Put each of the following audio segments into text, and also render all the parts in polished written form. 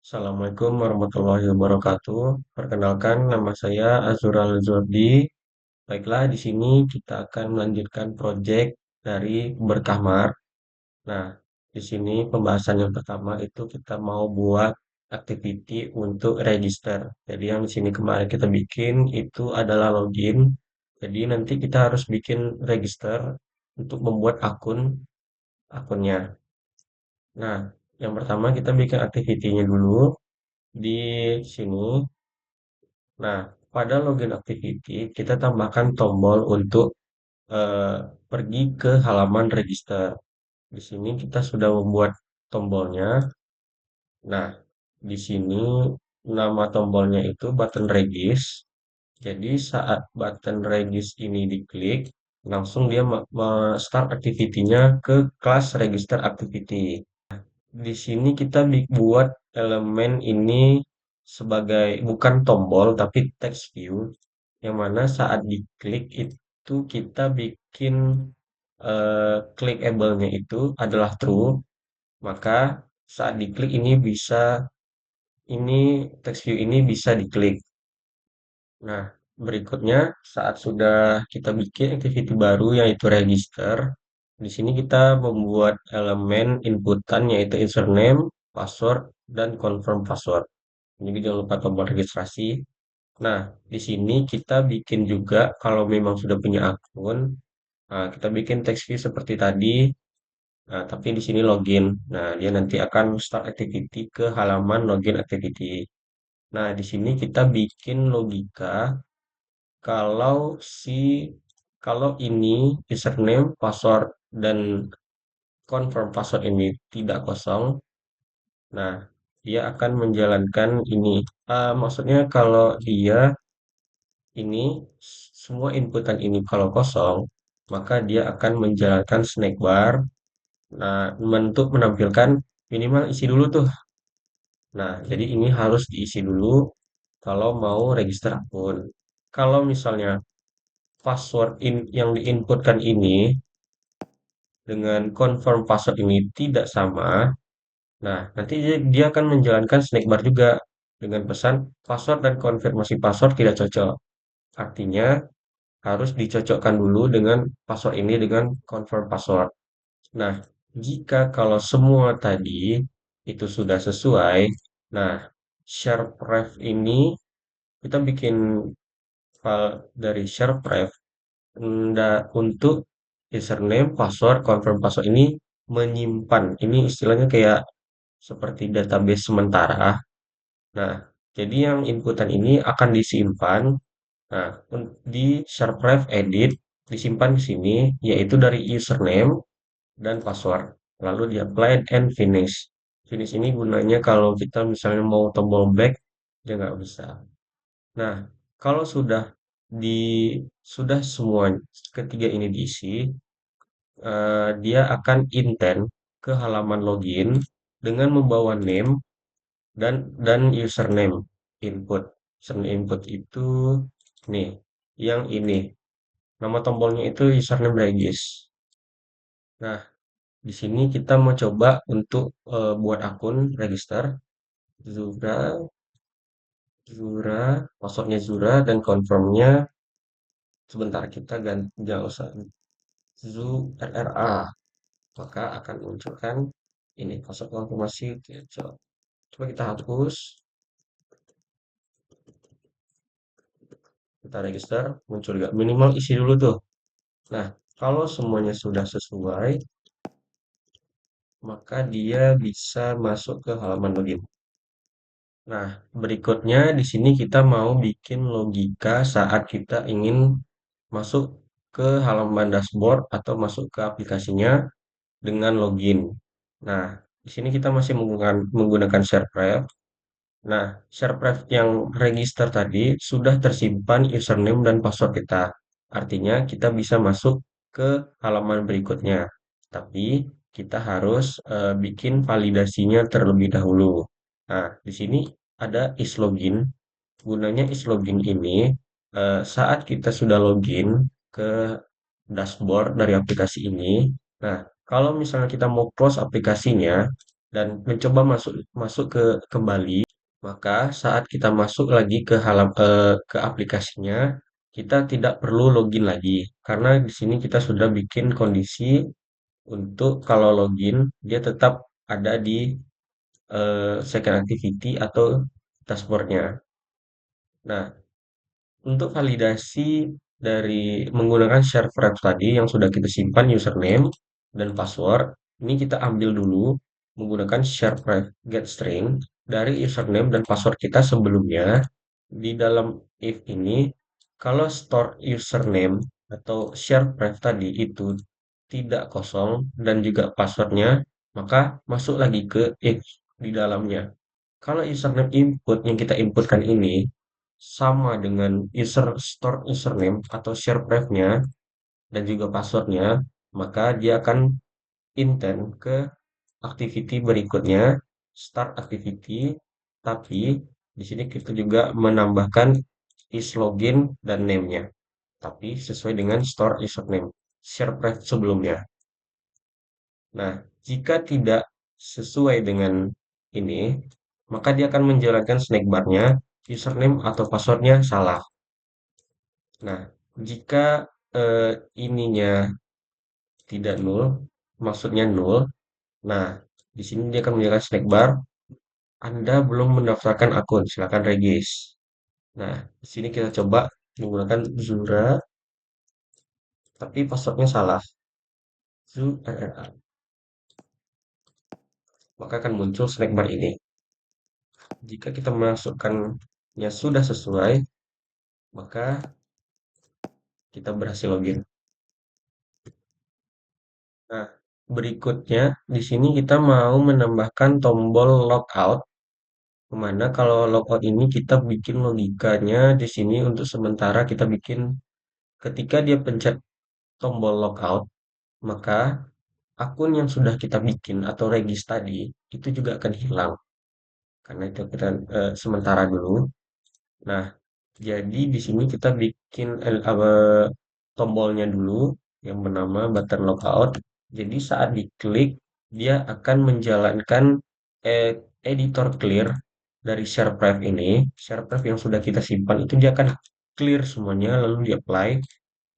Assalamualaikum warahmatullahi wabarakatuh. Perkenalkan, nama saya Azural Zordi. Baiklah, di sini kita akan melanjutkan proyek dari Berkamar. Nah, di sini pembahasan yang pertama itu kita mau buat activity untuk register. Jadi yang di sini kemarin kita bikin itu adalah login. Jadi nanti kita harus bikin register untuk membuat akunnya. Nah, yang pertama kita bikin activity-nya dulu di sini. Nah, pada login activity, kita tambahkan tombol untuk eh, pergi ke halaman register. Di sini kita sudah membuat tombolnya. Nah, di sini nama tombolnya itu button regis. Jadi saat button regis ini diklik, langsung dia start activity-nya ke kelas register activity. Di sini kita buat elemen ini sebagai bukan tombol tapi text view yang mana saat diklik itu kita bikin clickable-nya itu adalah true, maka saat diklik ini text view ini bisa diklik. Nah, berikutnya saat sudah kita bikin activity baru yaitu register, di sini kita membuat elemen inputan yaitu username, password, dan confirm password. Jadi jangan lupa tombol registrasi. Nah, di sini kita bikin juga kalau memang sudah punya akun, nah, kita bikin text view seperti tadi. Nah, tapi di sini login. Nah, dia nanti akan start activity ke halaman login activity. Nah, di sini kita bikin logika kalau si kalau ini username, password, dan confirm password ini tidak kosong, nah dia akan menjalankan ini. Maksudnya kalau dia ini semua inputan ini kalau kosong, maka dia akan menjalankan snack bar. Nah, untuk menampilkan minimal isi dulu tuh. Nah, jadi ini harus diisi dulu kalau mau register akun. Kalau misalnya password yang diinputkan ini dengan confirm password ini tidak sama, nah nanti dia akan menjalankan snack bar juga dengan pesan password dan konfirmasi password tidak cocok. Artinya harus dicocokkan dulu dengan password ini dengan confirm password. Nah, jika kalau semua tadi itu sudah sesuai, nah share ref ini kita bikin file dari share ref untuk username, password, confirm password ini menyimpan. Ini istilahnya kayak seperti database sementara. Nah, jadi yang inputan ini akan disimpan. Nah, di Sharpref edit disimpan di sini, yaitu dari username dan password. Lalu di apply and finish. Finish ini gunanya kalau kita misalnya mau tombol back, dia nggak bisa. Nah, kalau di sudah semua ketiga ini diisi, dia akan intent ke halaman login dengan membawa name dan username input. Username input itu nih, yang ini. Nama tombolnya itu username regis. Nah, di sini kita mau coba untuk buat akun register Zura, Zura, passwordnya Zura dan confirmnya sebentar kita ganti nggak usah ZuRRA, maka akan munculkan ini password konfirmasi. Coba kita hapus, kita register, muncul nggak? Minimal isi dulu tuh. Nah, kalau semuanya sudah sesuai, maka dia bisa masuk ke halaman login. Nah, berikutnya di sini kita mau bikin logika saat kita ingin masuk ke halaman dashboard atau masuk ke aplikasinya dengan login. Nah, di sini kita masih menggunakan SharePref. Nah, SharePref yang register tadi sudah tersimpan username dan password kita. Artinya kita bisa masuk ke halaman berikutnya. Tapi kita harus bikin validasinya terlebih dahulu. Nah, di sini ada islogin. Gunanya islogin ini saat kita sudah login ke dashboard dari aplikasi ini. Nah, kalau misalnya kita mau close aplikasinya, dan mencoba masuk masuk kembali, maka saat kita masuk lagi ke aplikasinya, kita tidak perlu login lagi karena di sini kita sudah bikin kondisi untuk kalau login dia tetap ada di second activity atau dashboardnya. Nah, untuk validasi dari menggunakan share frame tadi yang sudah kita simpan username dan password, ini kita ambil dulu menggunakan share frame get string dari username dan password kita sebelumnya. Di dalam if ini, kalau store username atau share frame tadi itu tidak kosong dan juga passwordnya, maka masuk lagi ke if di dalamnya. Kalau username input yang kita inputkan ini sama dengan store username atau share pref-nya dan juga passwordnya, maka dia akan intent ke activity berikutnya, start activity, tapi di sini kita juga menambahkan is login dan name-nya, tapi sesuai dengan store username, share pref sebelumnya. Nah, jika tidak sesuai dengan ini, maka dia akan menjalankan snack bar-nya, username atau passwordnya salah. Nah, jika ininya tidak nol, maksudnya nol, nah di sini dia akan menjalankan snack bar, Anda belum mendaftarkan akun, silakan regis. Nah, di sini kita coba menggunakan Zura, tapi passwordnya salah. Zura, maka akan muncul snack bar ini. Jika kita masukkannya sudah sesuai, maka kita berhasil login. Nah, berikutnya di sini kita mau menambahkan tombol logout, kemana kalau logout ini kita bikin logikanya di sini untuk sementara kita bikin ketika dia pencet tombol logout, maka akun yang sudah kita bikin atau regis tadi itu juga akan hilang. Karena itu kita sementara dulu. Nah, jadi di sini kita bikin tombolnya dulu yang bernama button logout. Jadi saat diklik dia akan menjalankan eh, editor clear dari SharePref ini. SharePref yang sudah kita simpan itu dia akan clear semuanya lalu di apply.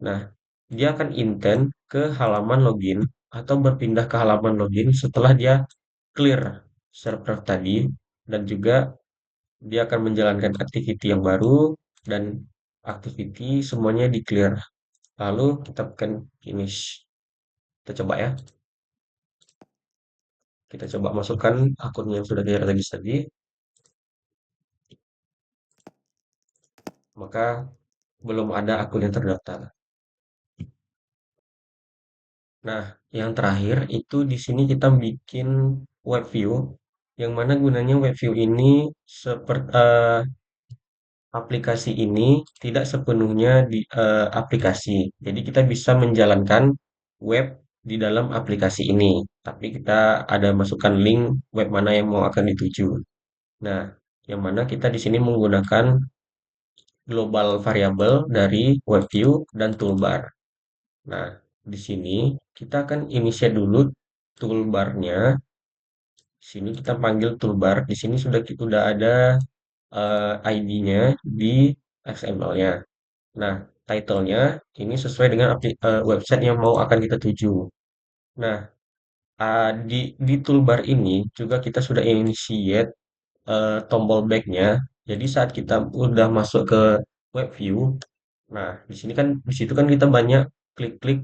Nah, dia akan intent ke halaman login atau berpindah ke halaman login setelah dia clear SharePref tadi dan juga dia akan menjalankan activity yang baru dan activity semuanya di clear. Lalu kita tekan finish. Kita coba ya. Kita coba masukkan akun yang sudah kita regis tadi. Maka belum ada akun yang terdaftar. Nah, yang terakhir itu di sini kita bikin web view. Yang mana gunanya web view ini seperti aplikasi ini tidak sepenuhnya di aplikasi. Jadi kita bisa menjalankan web di dalam aplikasi ini. Tapi kita ada masukkan link web mana yang mau akan dituju. Nah, yang mana kita di sini menggunakan global variable dari web view dan toolbar. Nah, di sini kita akan initiate dulu toolbarnya. Di sini kita panggil toolbar. Di sini sudah ada ID-nya di XML-nya. Nah, title-nya ini sesuai dengan website yang mau akan kita tuju. Nah, di toolbar ini juga kita sudah initiate tombol back-nya. Jadi saat kita udah masuk ke web view, nah di situ kan kita banyak klik-klik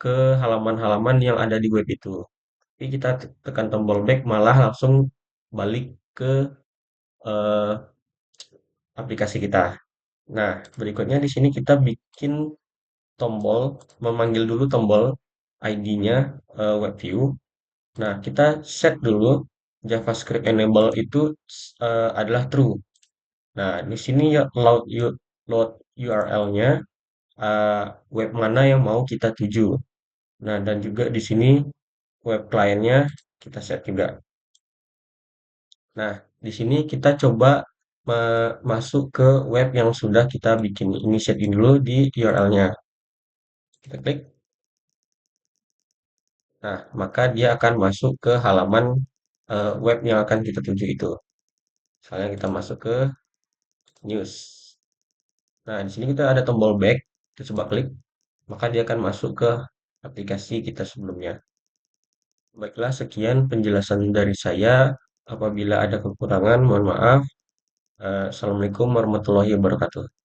ke halaman-halaman yang ada di web itu. Tapi kita tekan tombol back malah langsung balik ke eh, aplikasi kita. Nah, berikutnya di sini kita bikin tombol, memanggil dulu tombol ID-nya web view. Nah, kita set dulu JavaScript enable itu adalah true. Nah, di sini ya load URL-nya web mana yang mau kita tuju. Nah, dan juga di sini web kliennya kita set juga. Nah, di sini kita coba masuk ke web yang sudah kita bikin. Ini set ini dulu di URL-nya. Kita klik. Nah, maka dia akan masuk ke halaman web yang akan kita tuju itu. Misalnya kita masuk ke news. Nah, di sini kita ada tombol back, kita coba klik, maka dia akan masuk ke aplikasi kita sebelumnya. Baiklah, sekian penjelasan dari saya. Apabila ada kekurangan, mohon maaf. Assalamualaikum warahmatullahi wabarakatuh.